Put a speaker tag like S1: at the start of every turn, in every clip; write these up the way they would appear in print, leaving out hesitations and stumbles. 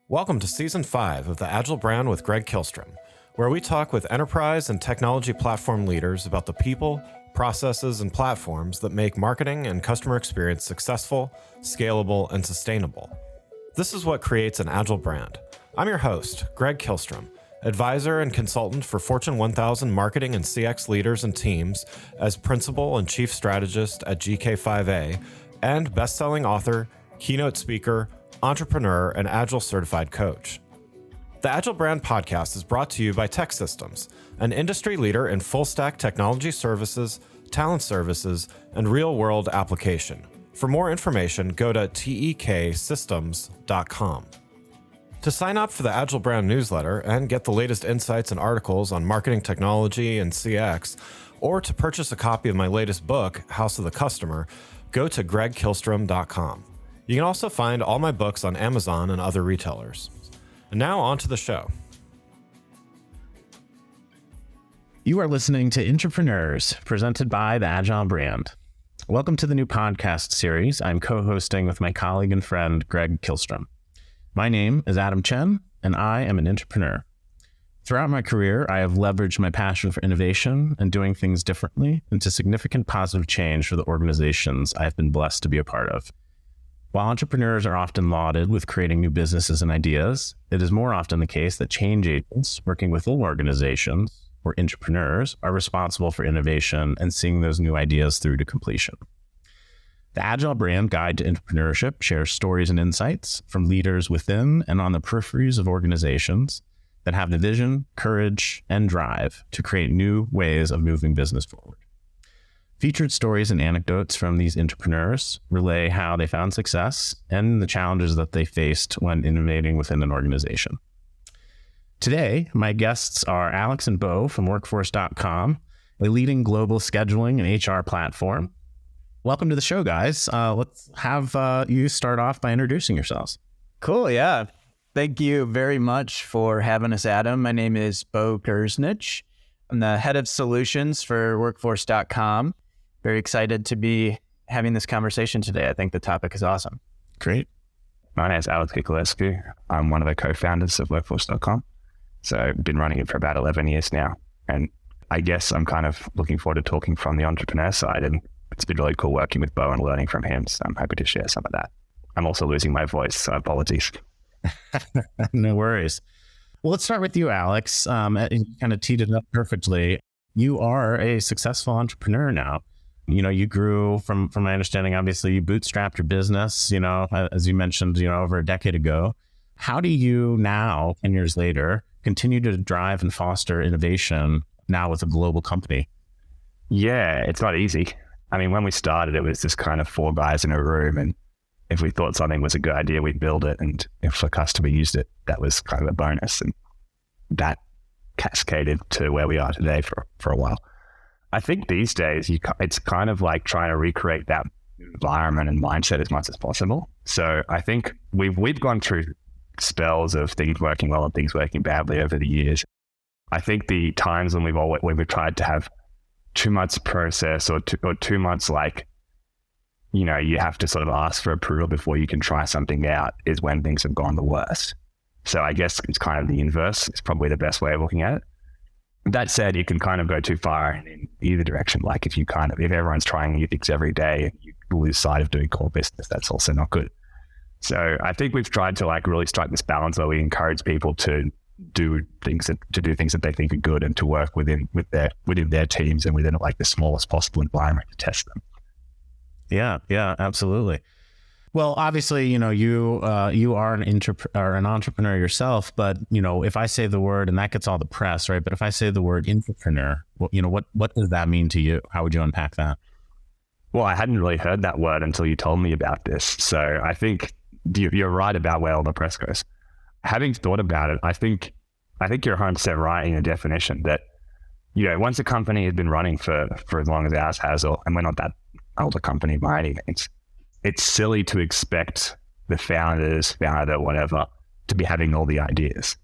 S1: Welcome to Season 5 of the Agile Brand with Ghiculescu, where we talk with enterprise and technology platform leaders about the people, processes, and platforms that make marketing and customer experience successful, scalable, and sustainable. This is what creates an Agile brand. I'm your host, Ghiculescu, advisor and consultant for Fortune 1000 marketing and CX leaders and teams as principal and chief strategist at GK5A, and best-selling author, keynote speaker, entrepreneur, and Agile certified coach. The Agile Brand podcast is brought to you by TEKsystems, an industry leader in full-stack technology services, talent services, and real-world application. For more information, go to teksystems.com. To sign up for the Agile Brand newsletter and get the latest insights and articles on marketing technology and CX, or to purchase a copy of my latest book, House of the Customer, go to gregkilstrom.com. You can also find all my books on Amazon and other retailers. And now on to the show.
S2: You are listening to Intrapreneurs, presented by the Agile Brand. Welcome to the new podcast series I'm co-hosting with my colleague and friend, Grzanich. My name is Adam Chen, and I am an intrapreneur. Throughout my career, I have leveraged my passion for innovation and doing things differently into significant positive change for the organizations I have been blessed to be a part of. While entrepreneurs are often lauded with creating new businesses and ideas, it is more often the case that change agents working within organizations, or intrapreneurs, are responsible for innovation and seeing those new ideas through to completion. The Agile Brand Guide to Intrapreneurship shares stories and insights from leaders within and on the peripheries of organizations that have the vision, courage, and drive to create new ways of moving business forward. Featured stories and anecdotes from these intrapreneurs relay how they found success and the challenges that they faced when innovating within an organization. Today, my guests are Alex and Beau from Workforce.com, a leading global scheduling and HR platform. Welcome to the show, guys. Let's have you start off by introducing yourselves.
S3: Cool, yeah. Thank you very much for having us, Adam. My name is Beau Grzanich. I'm the head of solutions for Workforce.com. Very excited to be having this conversation today. I think the topic is awesome.
S2: Great.
S4: My name is Ghiculescu. I'm one of the co-founders of Workforce.com. So I've been running it for about 11 years now. And I guess I'm kind of looking forward to talking from the entrepreneur side. And it's been really cool working with Beau and learning from him. So I'm happy to share some of that. I'm also losing my voice, so apologies.
S2: No worries. Well, let's start with you, Alex. You kind of teed it up perfectly. You are a successful entrepreneur now. You know, you grew from my understanding, obviously you bootstrapped your business, as you mentioned, over a decade ago. How do you now, 10 years later, continue to drive and foster innovation now with a global company?
S4: Yeah, it's not easy. I mean, when we started, it was just kind of four guys in a room. And if we thought something was a good idea, we'd build it. And if a customer used it, that was kind of a bonus. And that cascaded to where we are today for a while. I think these days, it's kind of like trying to recreate that environment and mindset as much as possible. So I think we've gone through spells of things working well and things working badly over the years. I think the times when we've tried to have too much process or too much you have to sort of ask for approval before you can try something out is when things have gone the worst. So I guess it's kind of the inverse. It's probably the best way of looking at it. That said, you can kind of go too far in either direction. Like if everyone's trying new things every day and you lose sight of doing core business, that's also not good. So I think we've tried to really strike this balance where we encourage people to do things that they think are good and to work within their teams and within the smallest possible environment to test them.
S2: Yeah, absolutely. Well, obviously, you are an entrepreneur yourself, but if I say the word, and that gets all the press, right? But if I say the word intrapreneur, what does that mean to you? How would you unpack that?
S4: Well, I hadn't really heard that word until you told me about this. So I think you're right about where all the press goes. Having thought about it, I think you're 100% right in the definition that, once a company has been running for as long as ours has, and we're not that old a company by any means, it's silly to expect the founder, whatever, to be having all the ideas.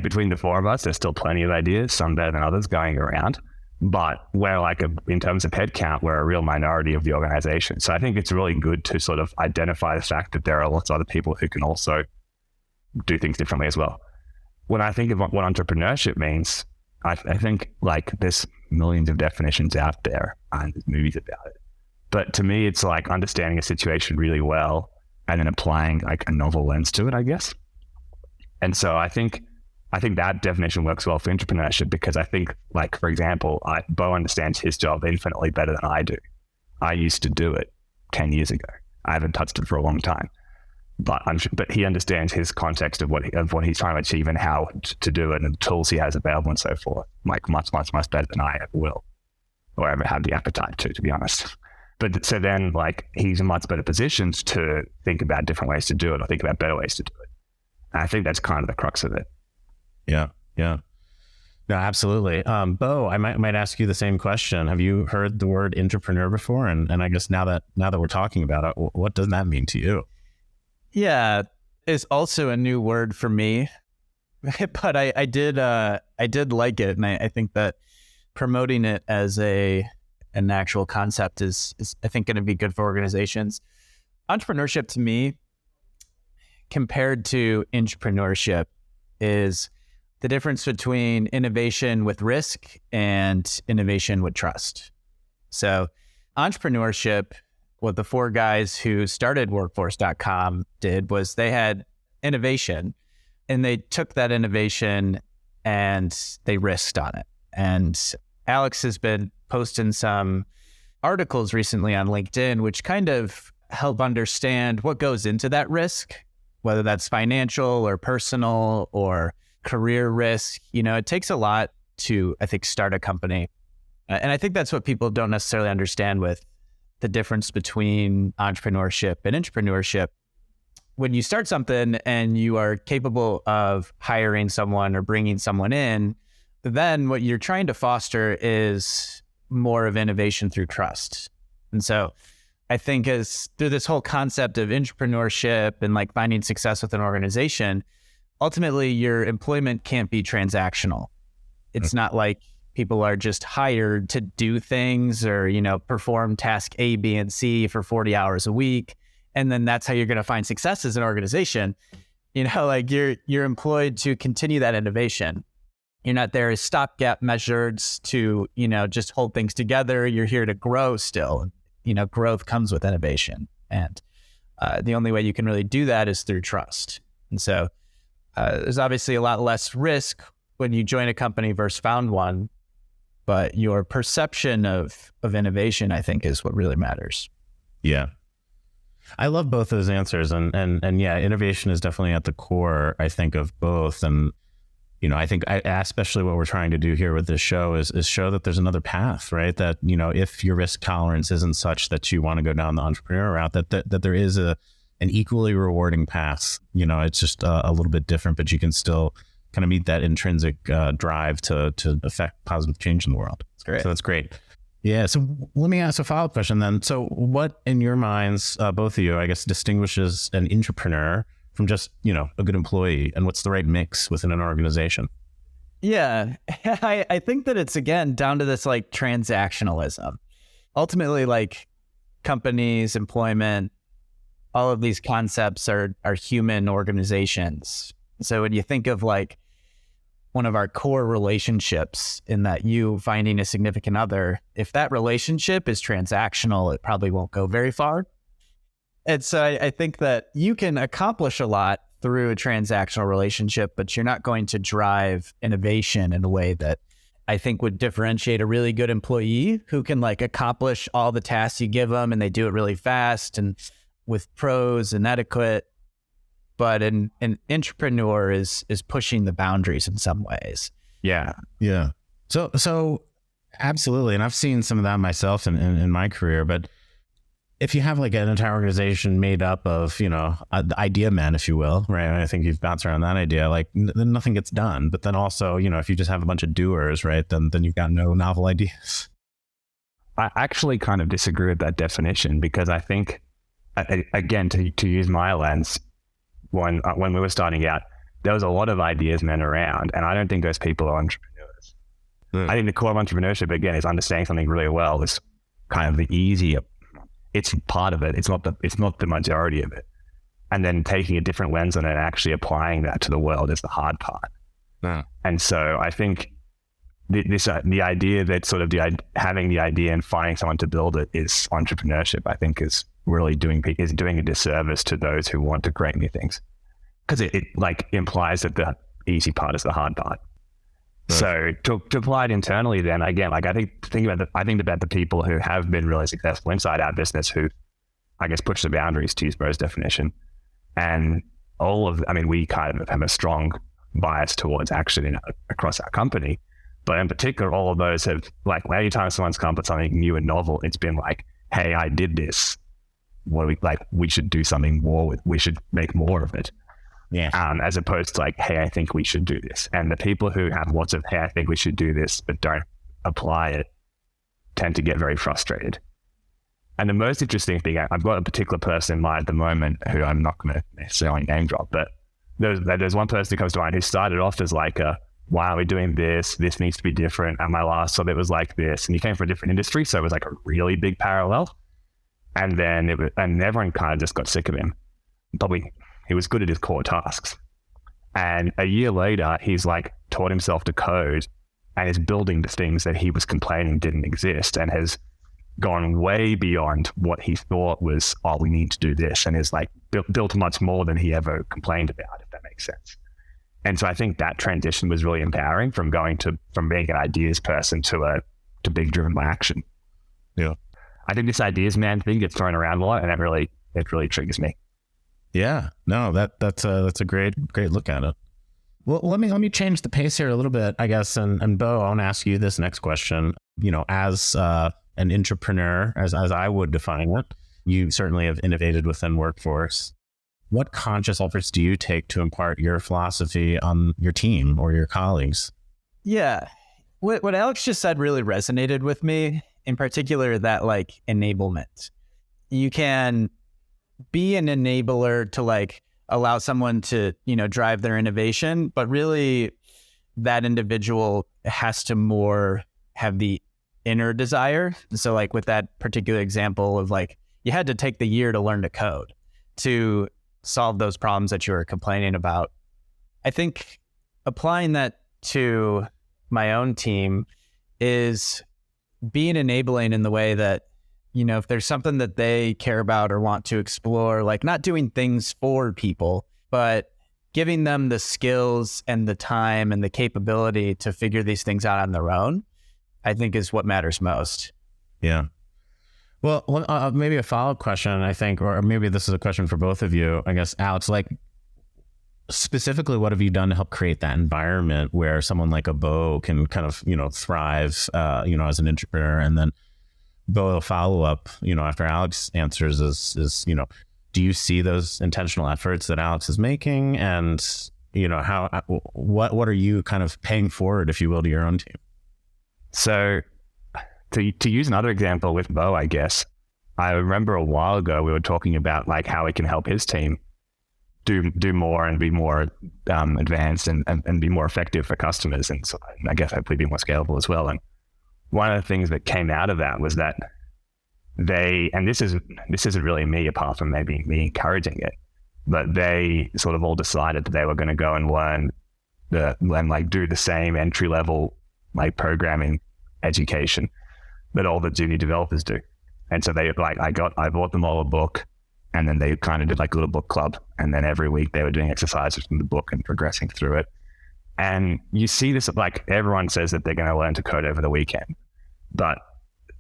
S4: Between the four of us, there's still plenty of ideas, some better than others going around. But we're in terms of headcount, we're a real minority of the organization. So I think it's really good to sort of identify the fact that there are lots of other people who can also do things differently as well. When I think of what entrepreneurship means, I think like there's millions of definitions out there and there's movies about it. But to me, it's like understanding a situation really well and then applying like a novel lens to it, I guess. And so I think that definition works well for entrepreneurship because I think, like, for example, Beau understands his job infinitely better than I do. I used to do it 10 years ago. I haven't touched it for a long time. But he understands his context of what he's trying to achieve and how to do it and the tools he has available and so forth, like much better than I ever will or ever have the appetite to be honest. But so then, like, he's in much better positions to think about different ways to do it or think about better ways to do it. And I think that's kind of the crux of it.
S2: Yeah. No, absolutely. Beau, I might ask you the same question. Have you heard the word intrapreneur before? And I guess now that we're talking about it, what does that mean to you?
S3: Yeah, it's also a new word for me, but I did like it, and I think that promoting it as an actual concept is I think going to be good for organizations. Entrepreneurship to me, compared to intrapreneurship, is the difference between innovation with risk and innovation with trust. So entrepreneurship, what the four guys who started workforce.com did was they had innovation and they took that innovation and they risked on it. And Alex has been posting some articles recently on LinkedIn, which kind of help understand what goes into that risk, whether that's financial or personal or career risk. You know, it takes a lot to, I think, start a company. And I think that's what people don't necessarily understand with the difference between entrepreneurship and intrapreneurship. When you start something and you are capable of hiring someone or bringing someone in, then what you're trying to foster is more of innovation through trust. And so I think as through this whole concept of intrapreneurship and like finding success with an organization, ultimately your employment can't be transactional. It's not like people are just hired to do things or, you know, perform task A, B, and C for 40 hours a week. And then that's how you're going to find success as an organization. You know, like you're employed to continue that innovation. You're not there as stopgap measures to, you know, just hold things together. You're here to grow still. You know, growth comes with innovation. And the only way you can really do that is through trust. And so there's obviously a lot less risk when you join a company versus found one. But your perception of innovation, I think, is what really matters.
S2: Yeah. I love both those answers. And yeah, innovation is definitely at the core, I think, of both. And, you know, I think especially what we're trying to do here with this show is show that there's another path, right? That, you know, if your risk tolerance isn't such that you want to go down the entrepreneur route, that there is an equally rewarding path. You know, it's just a little bit different, but you can still kind of meet that intrinsic drive to affect positive change in the world.
S3: That's great.
S2: So that's great. Yeah. So let me ask a follow-up question then. So what in your minds, both of you, I guess, distinguishes an intrapreneur from just, you know, a good employee, and what's the right mix within an organization?
S3: Yeah, I think that it's, again, down to this like transactionalism. Ultimately, like companies, employment, all of these concepts are human organizations. So when you think of like one of our core relationships in that you finding a significant other, if that relationship is transactional, it probably won't go very far. And so I think that you can accomplish a lot through a transactional relationship, but you're not going to drive innovation in a way that I think would differentiate a really good employee who can like accomplish all the tasks you give them and they do it really fast and with pros and etiquette. But an intrapreneur is pushing the boundaries in some ways.
S2: Yeah. So absolutely. And I've seen some of that myself in my career, but if you have like an entire organization made up of, you know, the idea men, if you will, right? And I think you've bounced around that idea, like then nothing gets done. But then also, you know, if you just have a bunch of doers, right, then you've got no novel ideas.
S4: I actually kind of disagree with that definition because I think, again, to use my lens, when we were starting out, there was a lot of ideas men around, and I don't think those people are entrepreneurs. I think the core of entrepreneurship, again, is understanding something really well. Is kind of the easier. It's part of it. It's not the majority of it. and then taking a different lens on it and actually applying that to the world is the hard part. And so I think the idea that sort of having the idea and finding someone to build it is entrepreneurship, I think is really doing a disservice to those who want to create new things. Because it like implies that the easy part is the hard part. Right. So to apply it internally, then again, like I think about the people who have been really successful inside our business, who I guess push the boundaries, to use Beau's definition, and we kind of have a strong bias towards action across our company. But in particular, all of those have, like, anytime someone's come up with something new and novel, it's been like, hey, I did this. What do we like? We should do something more with. We should make more of it. Yeah. As opposed to like, hey, I think we should do this. And the people who have lots of, hey, I think we should do this, but don't apply it, tend to get very frustrated. And the most interesting thing, I've got a particular person in mind at the moment who I'm not going to necessarily name drop, but there's one person who comes to mind who started off as like why are we doing this? This needs to be different. And my last job, it was like this. And he came from a different industry, so it was like a really big parallel. And then everyone kind of just got sick of him. Probably he was good at his core tasks. And a year later, he's like taught himself to code and is building the things that he was complaining didn't exist, and has gone way beyond what he thought was, oh, we need to do this, and is like built much more than he ever complained about, if that makes sense. And so I think that transition was really empowering, from being an ideas person to being driven by action.
S2: Yeah.
S4: I think this ideas man thing gets thrown around a lot, and it really triggers me.
S2: Yeah, no, that's a great look at it. Well, let me change the pace here a little bit, I guess. And Beau, I want to ask you this next question. You know, as an intrapreneur, as I would define it, you certainly have innovated within Workforce. What conscious efforts do you take to impart your philosophy on your team or your colleagues?
S3: Yeah, what Alex just said really resonated with me. In particular, that like enablement. You can be an enabler to like allow someone to, drive their innovation, but really that individual has to more have the inner desire. So like with that particular example of like, you had to take the year to learn to code to solve those problems that you were complaining about. I think applying that to my own team is being enabling in the way that, if there's something that they care about or want to explore, like not doing things for people, but giving them the skills and the time and the capability to figure these things out on their own, I think is what matters most.
S2: Yeah. Well, maybe a follow-up question, I think, or maybe this is a question for both of you, I guess, Alex, like specifically, what have you done to help create that environment where someone like a Beau can kind of, thrive, as an entrepreneur? And then Beau will follow up, after Alex answers is, do you see those intentional efforts that Alex is making? And, what are you kind of paying forward, if you will, to your own team?
S4: So to use another example with Beau, I guess, I remember a while ago, we were talking about like how he can help his team do more and be more advanced and be more effective for customers. And so I guess hopefully be more scalable as well. And one of the things that came out of that was that this isn't really me, apart from maybe me encouraging it, but they sort of all decided that they were going to go and learn do the same entry level like programming education that all the junior developers do. And so I bought them all a book, and then they kind of did like a little book club. And then every week they were doing exercises from the book and progressing through it. And you see this, like everyone says that they're going to learn to code over the weekend. But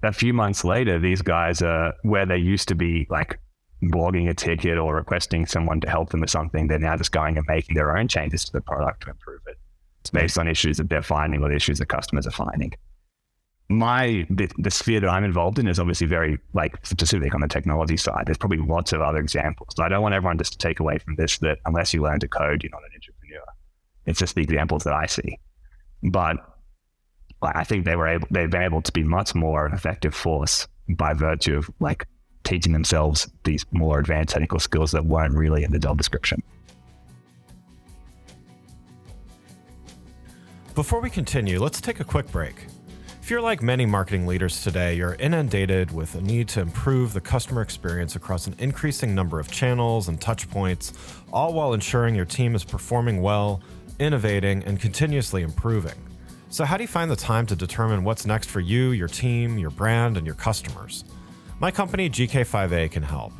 S4: a few months later, these guys are where they used to be like blogging a ticket or requesting someone to help them with something. They're now just going and making their own changes to the product to improve it. It's based on issues that they're finding or the issues that customers are finding. The sphere that I'm involved in is obviously very like specific on the technology side. There's probably lots of other examples. So I don't want everyone just to take away from this that unless you learn to code, you're not an entrepreneur. It's just the examples that I see. But I think they've been able to be much more an effective force by virtue of like teaching themselves these more advanced technical skills that weren't really in the job description.
S1: Before we continue, let's take a quick break. If you're like many marketing leaders today, you're inundated with a need to improve the customer experience across an increasing number of channels and touch points, all while ensuring your team is performing well, innovating, and continuously improving. So how do you find the time to determine what's next for you, your team, your brand, and your customers? My company, GK5A, can help.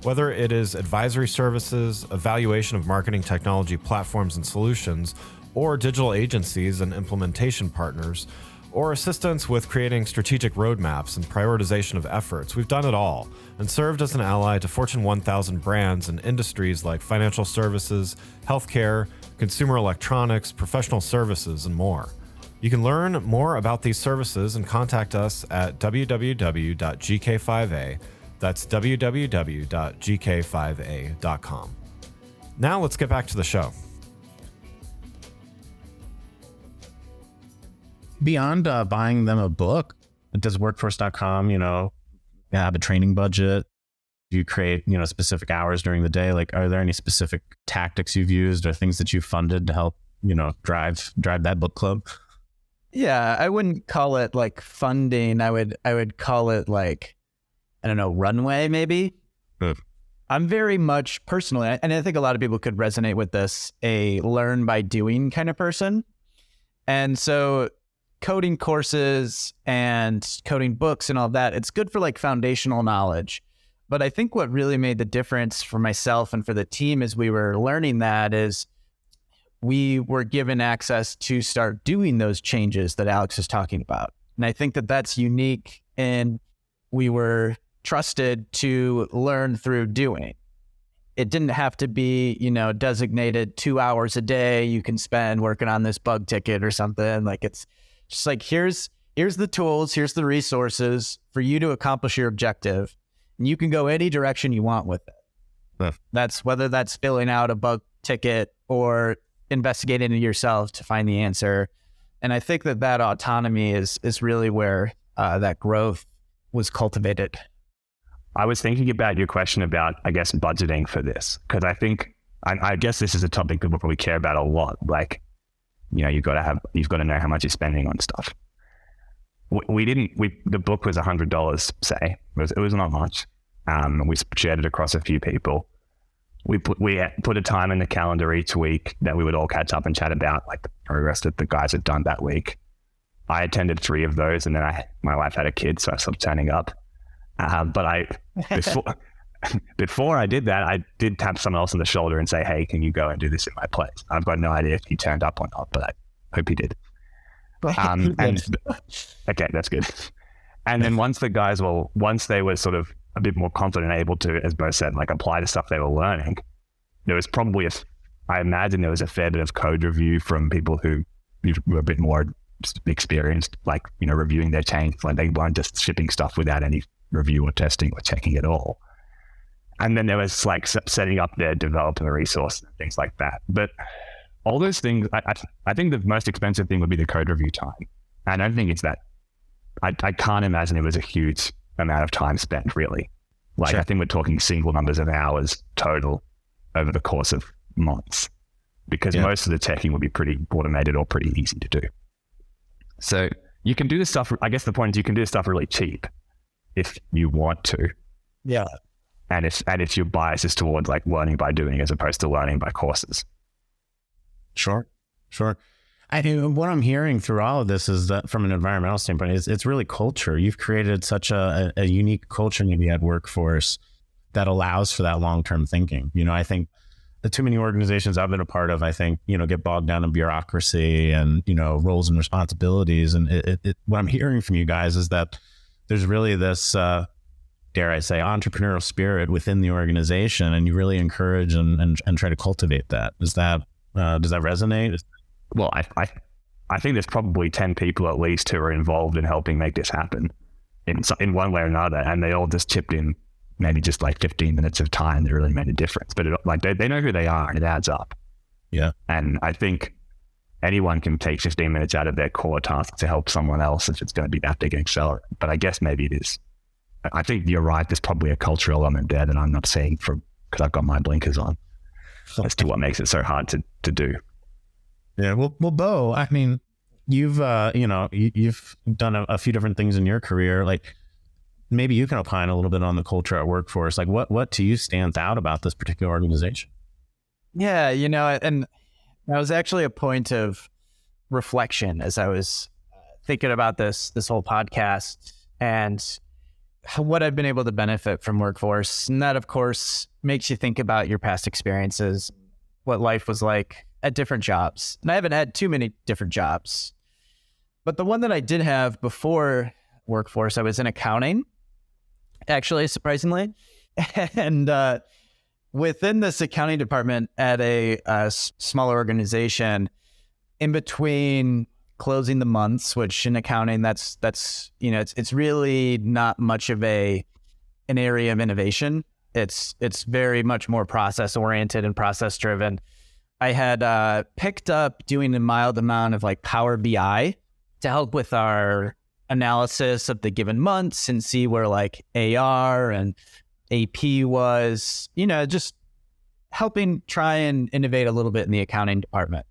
S1: Whether it is advisory services, evaluation of marketing technology platforms and solutions, or digital agencies and implementation partners, or assistance with creating strategic roadmaps and prioritization of efforts, we've done it all and served as an ally to Fortune 1000 brands in industries like financial services, healthcare, consumer electronics, professional services, and more. You can learn more about these services and contact us at www.gk5a. That's www.gk5a.com. Now let's get back to the show.
S2: Beyond buying them a book, does workforce.com, have a training budget? Do you create, specific hours during the day? Like, are there any specific tactics you've used or things that you've funded to help, drive that book club?
S3: Yeah, I wouldn't call it like funding. I would call it like, I don't know, runway maybe. I'm very much personally, and I think a lot of people could resonate with this, a learn by doing kind of person. And so coding courses and coding books and all that, it's good for like foundational knowledge. But I think what really made the difference for myself and for the team as we were learning that is we were given access to start doing those changes that Alex is talking about. And I think that that's unique, and we were trusted to learn through doing. It didn't have to be, designated 2 hours a day you can spend working on this bug ticket or something. Like, it's just like, here's the tools, here's the resources for you to accomplish your objective. And you can go any direction you want with it. That's whether that's filling out a bug ticket or investigating it yourself to find the answer. And I think that autonomy is really where that growth was cultivated.
S4: I was thinking about your question about, I guess, budgeting for this, because I guess this is a topic people probably care about a lot. Like, you've got to know how much you're spending on stuff. The book was $100, say. It was not much. We shared it across a few people. We put a time in the calendar each week that we would all catch up and chat about like the progress that the guys had done that week. I attended 3 of those, and then my wife had a kid, so I stopped turning up. But before I did that, I did tap someone else on the shoulder and say, "Hey, can you go and do this in my place?" I've got no idea if he turned up or not, but I hope he did. Okay, that's good. And then once they were sort of a bit more confident and able to, as Beau said, like apply the stuff they were learning, there was probably I imagine there was a fair bit of code review from people who were a bit more experienced, like, reviewing their change. Like, they weren't just shipping stuff without any review or testing or checking at all. And then there was like setting up their developer resource and things like that. But all those things, I think the most expensive thing would be the code review time. I don't think it's that. I can't imagine it was a huge amount of time spent, really. Like, sure. I think we're talking single numbers of hours total over the course of months, because most of the teching would be pretty automated or pretty easy to do. So you can do this stuff. I guess the point is you can do this stuff really cheap if you want to.
S3: Yeah.
S4: And if your bias is towards like learning by doing as opposed to learning by courses.
S2: Sure. What I'm hearing through all of this is that from an environmental standpoint, it's really culture. You've created such a unique culture maybe at Workforce that allows for that long-term thinking. I think the too many organizations I've been a part of, get bogged down in bureaucracy and, roles and responsibilities. And what I'm hearing from you guys is that there's really this, dare I say, entrepreneurial spirit within the organization, and you really encourage and try to cultivate that. Does that resonate?
S4: Well, I think there's probably 10 people at least who are involved in helping make this happen in one way or another, and they all just chipped in maybe just like 15 minutes of time that really made a difference. But they know who they are, and it adds up.
S2: Yeah.
S4: And I think anyone can take 15 minutes out of their core task to help someone else if it's going to be that big an accelerant. But I guess maybe it is. I think you're right. There's probably a cultural element there that I'm not seeing because I've got my blinkers on as to what makes it so hard to do.
S2: Yeah. Well, Beau, you've you've done a few different things in your career. Like maybe you can opine a little bit on the culture at Workforce. Like what to you stands out about this particular organization?
S3: Yeah, and that was actually a point of reflection as I was thinking about this whole podcast and what I've been able to benefit from Workforce. And that, of course, makes you think about your past experiences, what life was like at different jobs. And I haven't had too many different jobs. But the one that I did have before Workforce, I was in accounting, actually, surprisingly. And within this accounting department at a smaller organization, in between closing the months, which in accounting, that's it's really not much of an area of innovation. It's very much more process oriented and process driven. I had picked up doing a mild amount of like Power BI to help with our analysis of the given months and see where like AR and AP was, just helping try and innovate a little bit in the accounting department.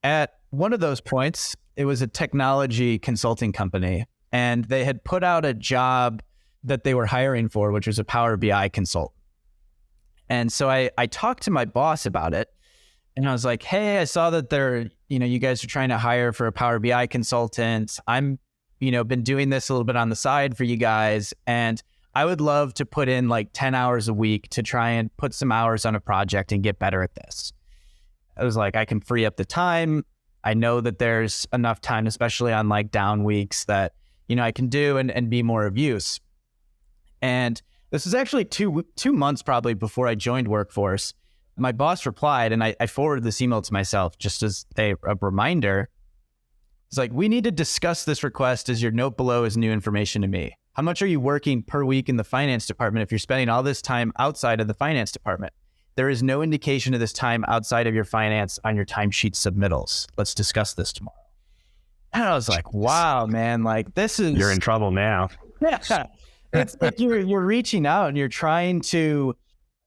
S3: At one of those points, it was a technology consulting company, and they had put out a job that they were hiring for, which was a Power BI consultant. And so I talked to my boss about it, and I was like, hey, I saw that you guys are trying to hire for a Power BI consultant. I'm, been doing this a little bit on the side for you guys, and I would love to put in like 10 hours a week to try and put some hours on a project and get better at this. I was like, I can free up the time. I know that there's enough time, especially on like down weeks, that, I can do and be more of use. And this was actually two months probably before I joined Workforce. My boss replied, and I forwarded this email to myself just as a reminder. It's like, we need to discuss this request as your note below is new information to me. How much are you working per week in the finance department if you're spending all this time outside of the finance department? There is no indication of this time outside of your finance on your timesheet submittals. Let's discuss this tomorrow. And I was like, wow, man, like this is...
S4: You're in trouble now.
S3: Yeah. It's like you're reaching out and you're trying to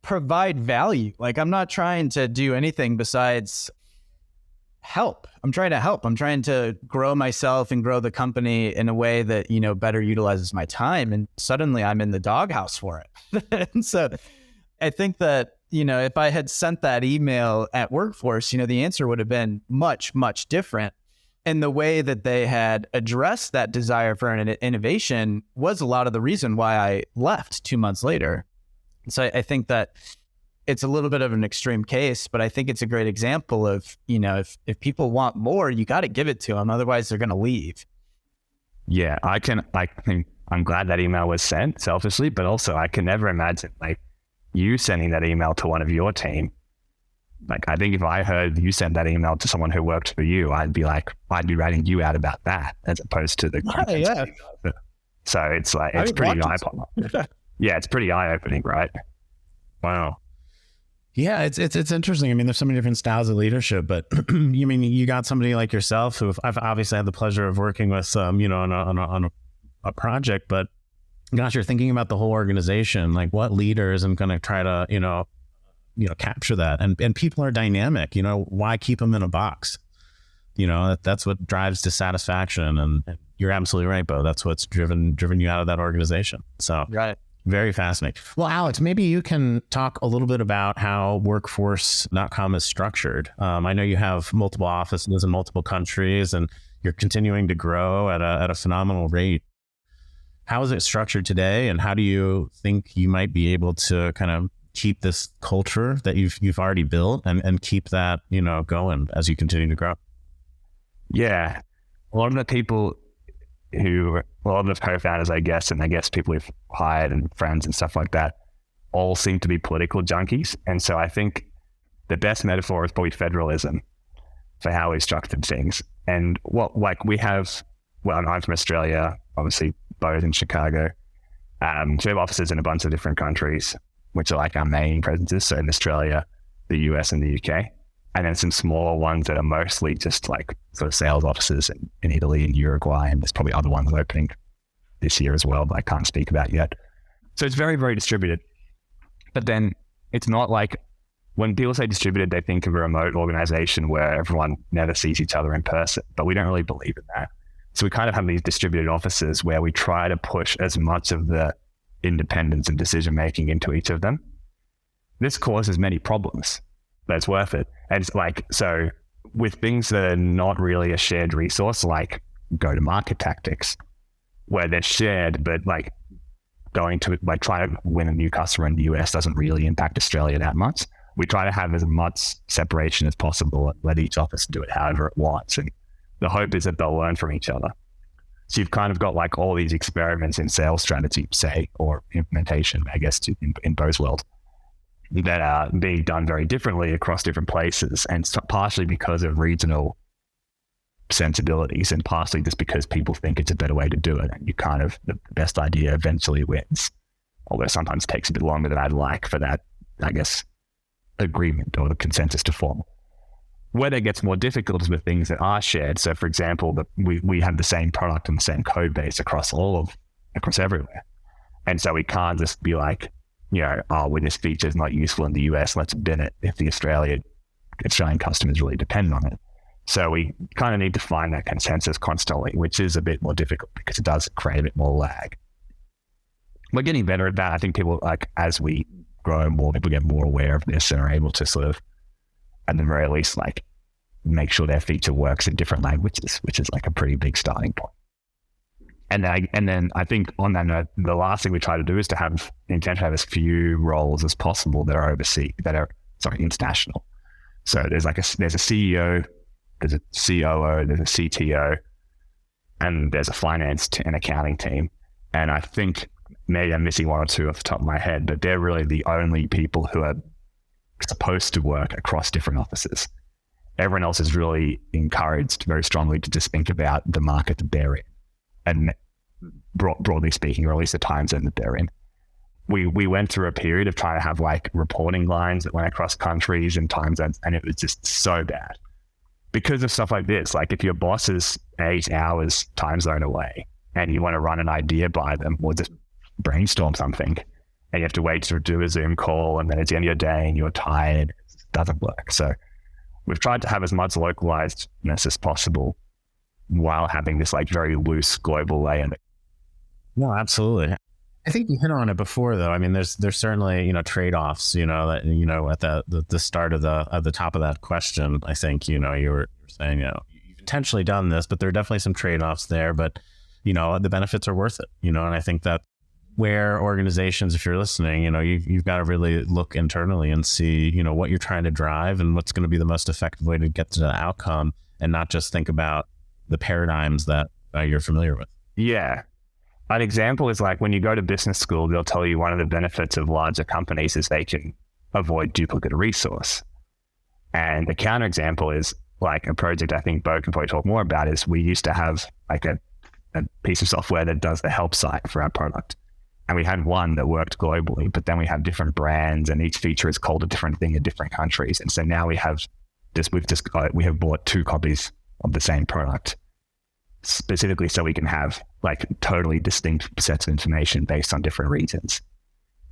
S3: provide value. Like I'm not trying to do anything besides help. I'm trying to help. I'm trying to grow myself and grow the company in a way that, better utilizes my time. And suddenly I'm in the doghouse for it. And so I think that, if I had sent that email at Workforce, the answer would have been much, much different. And the way that they had addressed that desire for an innovation was a lot of the reason why I left 2 months later. So I think that it's a little bit of an extreme case, but I think it's a great example of, if people want more, you got to give it to them. Otherwise, they're going to leave.
S4: Yeah, I'm glad that email was sent selfishly, but also I can never imagine like you sending that email to one of your team. Like, I think if I heard you send that email to someone who worked for you, I'd be writing you out about that as opposed to the
S3: yeah.
S4: So it's like, it's pretty eye-opening. Yeah, it's pretty eye-opening, right? Wow.
S2: Yeah, it's interesting. I mean, there's so many different styles of leadership, but you got somebody like yourself who I've obviously had the pleasure of working with, on a project, but gosh, you're thinking about the whole organization, like what leaders am going to try to, capture that. And people are dynamic, why keep them in a box? That's what drives dissatisfaction. And you're absolutely right, Beau. That's what's driven you out of that organization. So
S3: right.
S2: Very fascinating. Well, Alex, maybe you can talk a little bit about how workforce.com is structured. I know you have multiple offices in multiple countries and you're continuing to grow at a phenomenal rate. How is it structured today, and how do you think you might be able to kind of keep this culture that you've already built and keep that, going as you continue to grow?
S4: Yeah. A lot of the co-founders, I guess, and I guess people we've hired and friends and stuff like that, all seem to be political junkies. And so I think the best metaphor is probably federalism for how we structured things. And I'm from Australia, obviously, Beau's in Chicago. So we have offices in a bunch of different countries, which are like our main presences. So in Australia, the US and the UK, and then some smaller ones that are mostly just like sort of sales offices in Italy and Uruguay. And there's probably other ones opening this year as well, but I can't speak about yet. So it's very, very distributed. But then it's not like when people say distributed, they think of a remote organization where everyone never sees each other in person, but we don't really believe in that. So we kind of have these distributed offices where we try to push as much of the independence and decision-making into each of them. This causes many problems, but it's worth it. And it's like, so with things that are not really a shared resource, like go-to-market tactics, where they're shared, but like going to, like trying to win a new customer in the US doesn't really impact Australia that much. We try to have as much separation as possible and let each office do it however it wants. And the hope is that they'll learn from each other. So you've kind of got like all these experiments in sales strategy, say, or implementation, I guess, in Beau's world, that are being done very differently across different places. And partially because of regional sensibilities and partially just because people think it's a better way to do it. And you kind of, the best idea eventually wins. Although sometimes it takes a bit longer than I'd like for that, I guess, agreement or the consensus to form. Where that gets more difficult is with things that are shared. So for example, we have the same product and the same code base across everywhere. And so we can't just be like, when this feature is not useful in the US, let's bin it if the Australian customers really depend on it. So we kind of need to find that consensus constantly, which is a bit more difficult because it does create a bit more lag. We're getting better at that. I think people, like, as we grow more, people get more aware of this and are able to sort of, at the very least, like make sure their feature works in different languages, which is like a pretty big starting point. And then I think on that note, the last thing we try to do is intend to have as few roles as possible that are international. So there's a CEO, there's a COO, there's a CTO, and there's a finance and accounting team. And I think maybe I'm missing one or two off the top of my head, but they're really the only people who are supposed to work across different offices. Everyone else is really encouraged very strongly to just think about the market that they're in, and broadly speaking, or at least the time zone that they're in. We went through a period of trying to have like reporting lines that went across countries and time zones, and it was just so bad because of stuff like this. Like if your boss is 8 hours time zone away and you want to run an idea by them or just brainstorm something, and you have to wait to do a Zoom call, and then it's the end of your day and you're tired, it doesn't work. So we've tried to have as much localizedness as possible while having this like very loose global layer.
S2: No, absolutely. I think you hit on it before, though. I mean, there's certainly, trade-offs, that, at the start of the top of that question, I think, you were saying, you've intentionally done this, but there are definitely some trade-offs there, but, the benefits are worth it, and I think that where organizations, if you're listening, you've got to really look internally and see, what you're trying to drive and what's going to be the most effective way to get to the outcome, and not just think about the paradigms that you're familiar with.
S4: Yeah. An example is like when you go to business school, they'll tell you one of the benefits of larger companies is they can avoid duplicate resource. And the counterexample is like a project I think Beau can probably talk more about is we used to have like a piece of software that does the help site for our product. And we had one that worked globally, but then we have different brands and each feature is called a different thing in different countries. And so now we have bought 2 copies of the same product specifically so we can have like totally distinct sets of information based on different regions.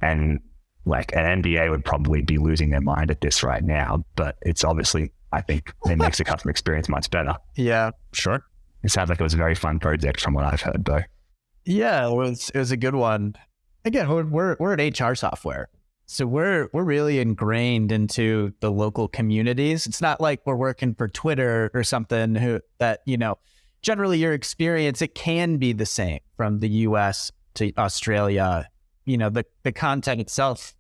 S4: And like an NBA would probably be losing their mind at this right now, but it's obviously, I think it makes the customer experience much better.
S3: Yeah, sure.
S4: It sounds like it was a very fun project from what I've heard though.
S3: Yeah, it was a good one. Again, we're at HR software. So we're really ingrained into the local communities. It's not like we're working for Twitter or something generally your experience, it can be the same from the US to Australia. The content itself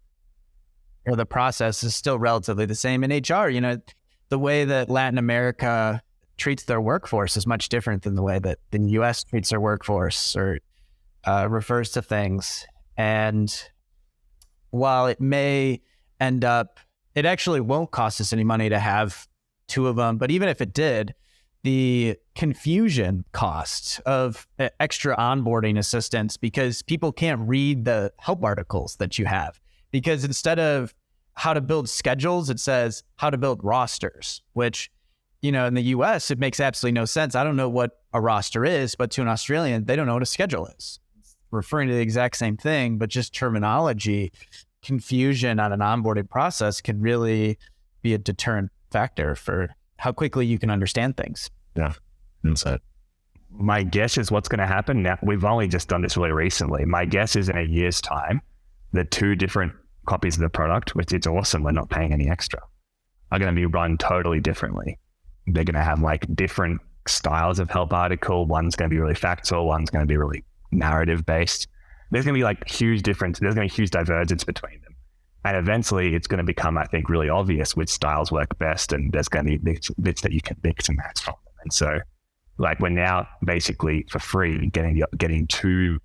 S3: or the process is still relatively the same in HR. The way that Latin America treats their workforce is much different than the way that the US treats their workforce or refers to things. And while it may end up, it actually won't cost us any money to have 2 of them. But even if it did, the confusion cost of extra onboarding assistance because people can't read the help articles that you have. Because instead of how to build schedules, it says how to build rosters, which, in the US, it makes absolutely no sense. I don't know what a roster is, but to an Australian, they don't know what a schedule is. It's referring to the exact same thing, but just terminology confusion on an onboarding process can really be a deterrent factor for how quickly you can understand things.
S2: Yeah. Insight.
S4: My guess is what's going to happen now. We've only just done this really recently. My guess is in a year's time, the two different copies of the product, which is awesome, we're not paying any extra, are going to be run totally differently. They're going to have like different styles of help article. One's going to be really factual. One's going to be really narrative based. There's going to be like huge difference. There's going to be huge divergence between them. And eventually it's going to become, I think, really obvious which styles work best. And there's going to be bits that you can mix and match from them. And so like we're now basically for free getting two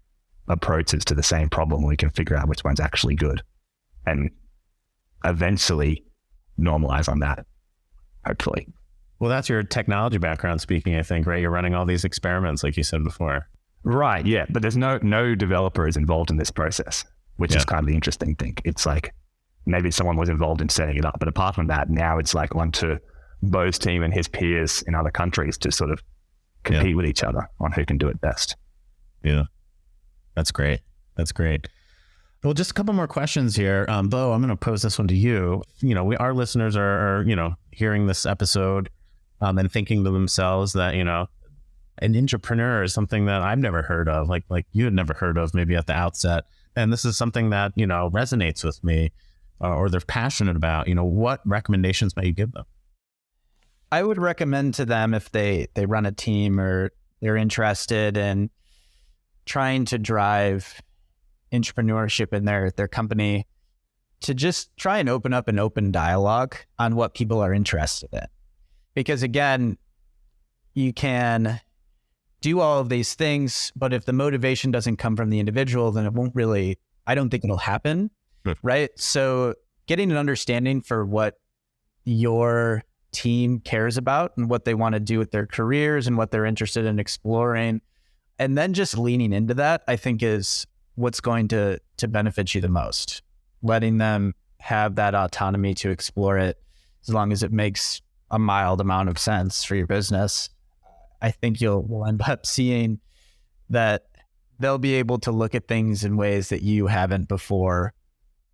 S4: approaches to the same problem. We can figure out which one's actually good and eventually normalize on that, hopefully.
S2: Well, that's your technology background speaking, I think, right? You're running all these experiments, like you said before.
S4: Right, yeah. But there's no developer is involved in this process, which is kind of the interesting thing. It's like maybe someone was involved in setting it up. But apart from that, now it's like onto Beau's team and his peers in other countries to sort of compete with each other on who can do it best.
S2: Yeah. That's great. That's great. Well, just a couple more questions here. Beau, I'm going to pose this one to you. You know, our listeners are, you know, hearing this episode and thinking to themselves that, you know, an intrapreneur is something that I've never heard of, like you had never heard of maybe at the outset. And this is something that, you know, resonates with me or they're passionate about. You know, what recommendations might you give them?
S3: I would recommend to them if they run a team or they're interested in trying to drive intrapreneurship in their company to just try and open up an open dialogue on what people are interested in. Because again, you can do all of these things, but if the motivation doesn't come from the individual, then it won't really, I don't think it'll happen, right? So getting an understanding for what your team cares about and what they want to do with their careers and what they're interested in exploring, and then just leaning into that, I think is what's going to benefit you the most. Letting them have that autonomy to explore it, as long as it makes a mild amount of sense for your business. I think we'll end up seeing that they'll be able to look at things in ways that you haven't before.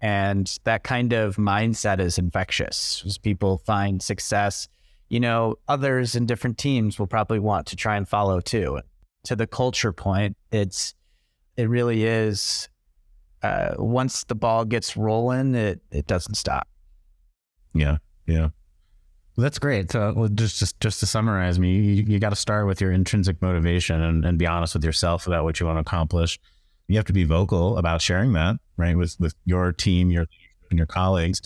S3: And that kind of mindset is infectious. As people find success, you know, others in different teams will probably want to try and follow too. To the culture point, it really is, once the ball gets rolling, it doesn't stop.
S2: Yeah. Yeah. Well, that's great. So just to summarize you got to start with your intrinsic motivation and be honest with yourself about what you want to accomplish. You have to be vocal about sharing that, right? With your team, and your colleagues.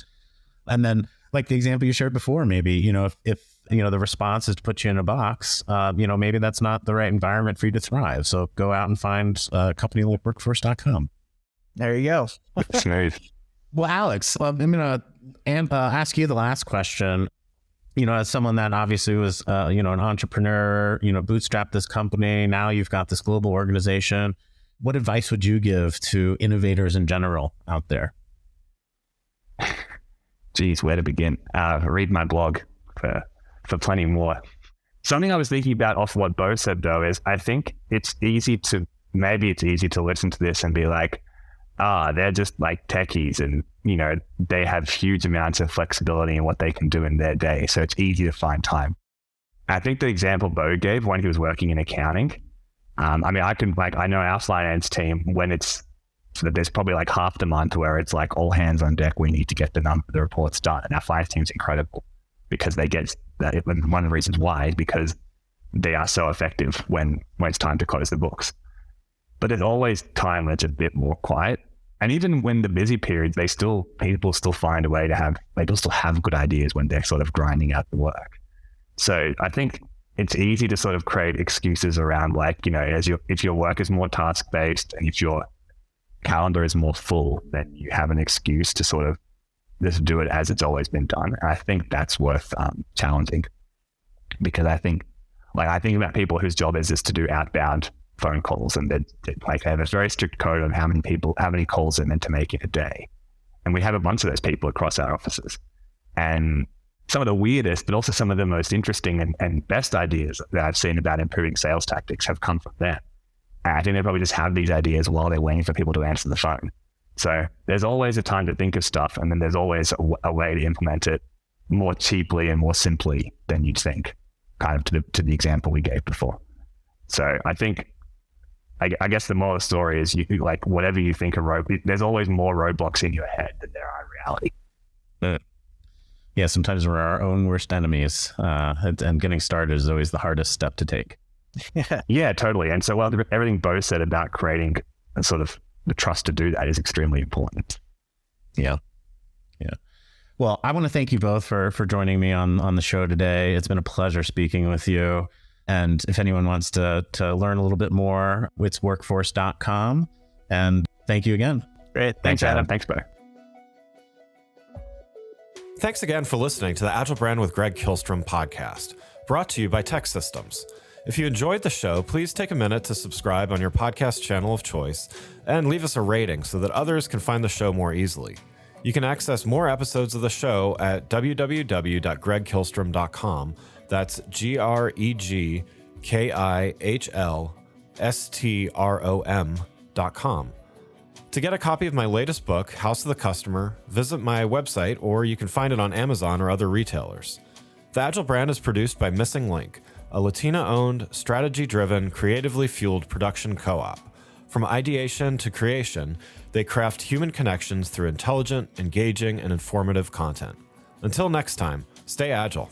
S2: And then like the example you shared before, maybe, you know, if you know, the response is to put you in a box, you know, maybe that's not the right environment for you to thrive. So go out and find a company like workforce.com.
S3: There you go.
S4: Smooth.
S2: Well, Alex, I'm going to ask you the last question. You know, as someone that obviously was, you know, an entrepreneur, you know, bootstrapped this company. Now you've got this global organization. What advice would you give to innovators in general out there?
S4: Geez, where to begin? Read my blog for plenty more. Something I was thinking about off what Beau said though is I think it's easy to listen to this and be like, they're just like techies and, you know, they have huge amounts of flexibility in what they can do in their day. So it's easy to find time. I think the example Beau gave when he was working in accounting, I mean, I know our finance team, when it's, so there's probably like half the month where it's like all hands on deck. We need to get the reports done. And our finance team's incredible because they get that. One of the reasons why is because they are so effective when it's time to close the books. But there's always time when it's a bit more quiet. And even when the busy periods, people still find a way to they'll still have good ideas when they're sort of grinding out the work. So I think it's easy to sort of create excuses around like, you know, if your work is more task-based and if your calendar is more full, then you have an excuse to sort of just do it as it's always been done. And I think that's worth challenging, because I think about people whose job is just to do outbound phone calls, and they have a very strict code on how many calls they're meant to make in a day. And we have a bunch of those people across our offices. And some of the weirdest, but also some of the most interesting and best ideas that I've seen about improving sales tactics have come from them. And I think they probably just have these ideas while they're waiting for people to answer the phone. So there's always a time to think of stuff, and then there's always a way to implement it more cheaply and more simply than you'd think, kind of to the example we gave before. So I think, I guess the moral of the story is you like whatever you think there's always more roadblocks in your head than there are in reality.
S2: Yeah, sometimes we're our own worst enemies, and getting started is always the hardest step to take.
S4: Yeah, totally. And so everything Beau said about creating a sort of the trust to do that is extremely important.
S2: Yeah. Well, I want to thank you both for joining me on the show today. It's been a pleasure speaking with you. And if anyone wants to learn a little bit more, it's workforce.com. And thank you again.
S3: Great.
S4: Thanks, Adam. Thanks, Beau.
S1: Thanks again for listening to the Agile Brand with Greg Kihlstrom podcast, brought to you by Tech Systems. If you enjoyed the show, please take a minute to subscribe on your podcast channel of choice and leave us a rating so that others can find the show more easily. You can access more episodes of the show at www.gregkihlstrom.com. That's GREGKIHLSTROM.com. To get a copy of my latest book, House of the Customer, visit my website, or you can find it on Amazon or other retailers. The Agile Brand is produced by Missing Link, a Latina-owned, strategy-driven, creatively fueled production co-op. From ideation to creation, they craft human connections through intelligent, engaging, and informative content. Until next time, stay agile.